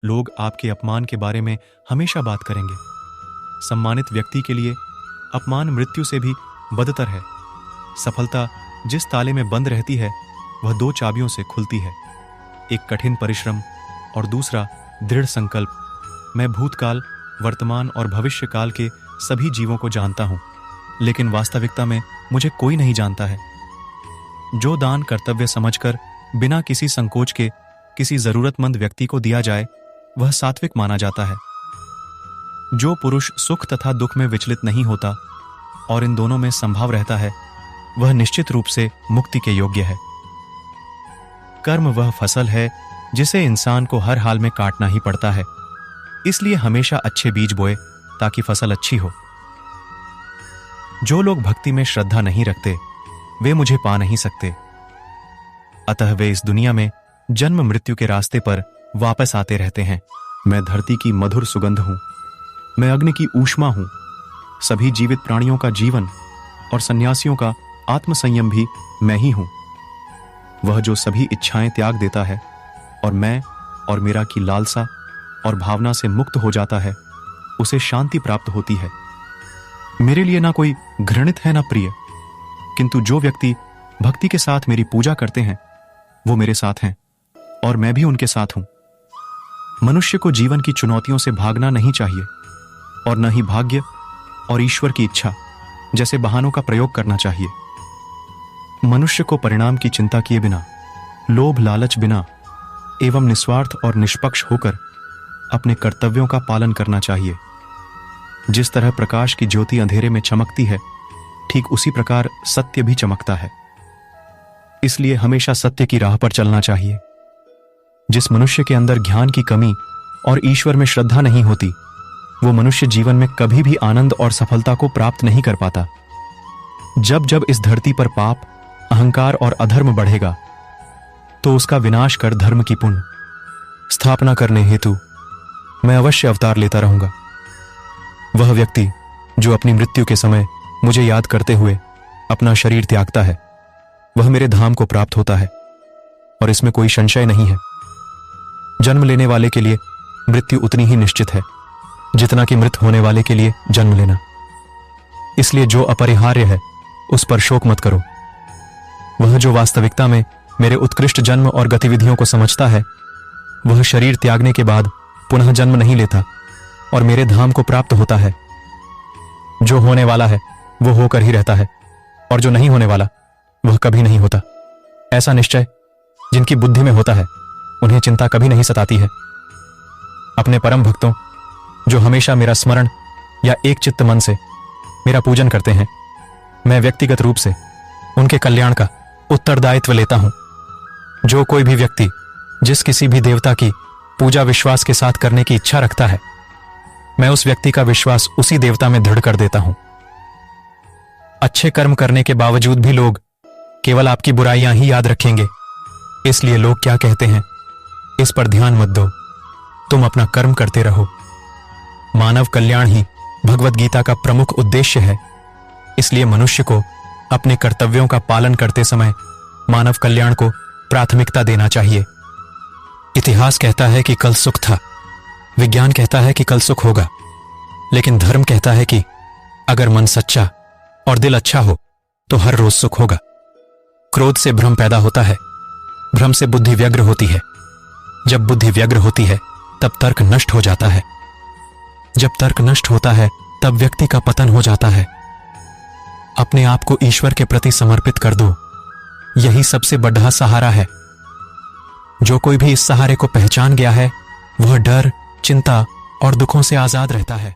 लोग आपके अपमान के बारे में हमेशा बात करेंगे। सम्मानित व्यक्ति के लिए अपमान मृत्यु से भी बदतर है। सफलता जिस ताले में बंद रहती है वह 2 चाबियों से खुलती है, एक कठिन परिश्रम और दूसरा दृढ़ संकल्प। मैं भूतकाल, वर्तमान और भविष्य काल के सभी जीवों को जानता हूं, लेकिन वास्तविकता में मुझे कोई नहीं जानता है। जो दान कर्तव्य समझकर बिना किसी संकोच के किसी जरूरतमंद व्यक्ति को दिया जाए वह सात्विक माना जाता है। जो पुरुष सुख तथा दुख में विचलित नहीं होता और इन दोनों में संभाव रहता है वह निश्चित रूप से मुक्ति के योग्य है। कर्म वह फसल है जिसे इंसान को हर हाल में काटना ही पड़ता है, इसलिए हमेशा अच्छे बीज बोए ताकि फसल अच्छी हो। जो लोग भक्ति में श्रद्धा नहीं रखते वे मुझे पा नहीं सकते, अतः वे इस दुनिया में जन्म मृत्यु के रास्ते पर वापस आते रहते हैं। मैं धरती की मधुर सुगंध हूं, मैं अग्नि की ऊष्मा हूं, सभी जीवित प्राणियों का जीवन और सन्यासियों का आत्मसंयम भी मैं ही हूं। वह जो सभी इच्छाएं त्याग देता है और मैं और मेरा की लालसा और भावना से मुक्त हो जाता है, उसे शांति प्राप्त होती है। मेरे लिए ना कोई घृणित है ना प्रिय, किंतु जो व्यक्ति भक्ति के साथ मेरी पूजा करते हैं वो मेरे साथ हैं और मैं भी उनके साथ हूं। मनुष्य को जीवन की चुनौतियों से भागना नहीं चाहिए और न ही भाग्य और ईश्वर की इच्छा जैसे बहानों का प्रयोग करना चाहिए। मनुष्य को परिणाम की चिंता किए बिना, लोभ लालच बिना एवं निस्वार्थ और निष्पक्ष होकर अपने कर्तव्यों का पालन करना चाहिए। जिस तरह प्रकाश की ज्योति अंधेरे में चमकती है, ठीक उसी प्रकार सत्य भी चमकता है। इसलिए हमेशा सत्य की राह पर चलना चाहिए। जिस मनुष्य के अंदर ज्ञान की कमी और ईश्वर में श्रद्धा नहीं होती, वो मनुष्य जीवन में कभी भी आनंद और सफलता को प्राप्त नहीं कर पाता। जब जब इस धरती पर पाप, अहंकार और अधर्म बढ़ेगा तो उसका विनाश कर धर्म की पुण्य स्थापना करने हेतु मैं अवश्य अवतार लेता रहूंगा। वह व्यक्ति जो अपनी मृत्यु के समय मुझे याद करते हुए अपना शरीर त्यागता है वह मेरे धाम को प्राप्त होता है और इसमें कोई संशय नहीं है। जन्म लेने वाले के लिए मृत्यु उतनी ही निश्चित है जितना कि मृत होने वाले के लिए जन्म लेना। इसलिए जो अपरिहार्य है उस पर शोक मत करो। वह जो वास्तविकता में मेरे उत्कृष्ट जन्म और गतिविधियों को समझता है वह शरीर त्यागने के बाद पुनः जन्म नहीं लेता और मेरे धाम को प्राप्त होता है। जो होने वाला है वो होकर ही रहता है और जो नहीं होने वाला वह कभी नहीं होता। ऐसा निश्चय जिनकी बुद्धि में होता है उन्हें चिंता कभी नहीं सताती है। अपने परम भक्तों जो हमेशा मेरा स्मरण या एक चित्त मन से मेरा पूजन करते हैं, मैं व्यक्तिगत रूप से उनके कल्याण का उत्तरदायित्व लेता हूं। जो कोई भी व्यक्ति जिस किसी भी देवता की पूजा विश्वास के साथ करने की इच्छा रखता है, मैं उस व्यक्ति का विश्वास उसी देवता में दृढ़ कर देता हूं। अच्छे कर्म करने के बावजूद भी लोग केवल आपकी बुराइयां ही याद रखेंगे। इसलिए लोग क्या कहते हैं इस पर ध्यान मत दो, तुम अपना कर्म करते रहो। मानव कल्याण ही भगवत गीता का प्रमुख उद्देश्य है। इसलिए मनुष्य को अपने कर्तव्यों का पालन करते समय मानव कल्याण को प्राथमिकता देना चाहिए। इतिहास कहता है कि कल सुख था, विज्ञान कहता है कि कल सुख होगा, लेकिन धर्म कहता है कि अगर मन सच्चा और दिल अच्छा हो तो हर रोज सुख होगा। क्रोध से भ्रम पैदा होता है, भ्रम से बुद्धि व्यग्र होती है, जब बुद्धि व्यग्र होती है तब तर्क नष्ट हो जाता है, जब तर्क नष्ट होता है तब व्यक्ति का पतन हो जाता है। अपने आप को ईश्वर के प्रति समर्पित कर दो, यही सबसे बड़ा सहारा है। जो कोई भी इस सहारे को पहचान गया है वह डर, चिंता और दुखों से आजाद रहता है।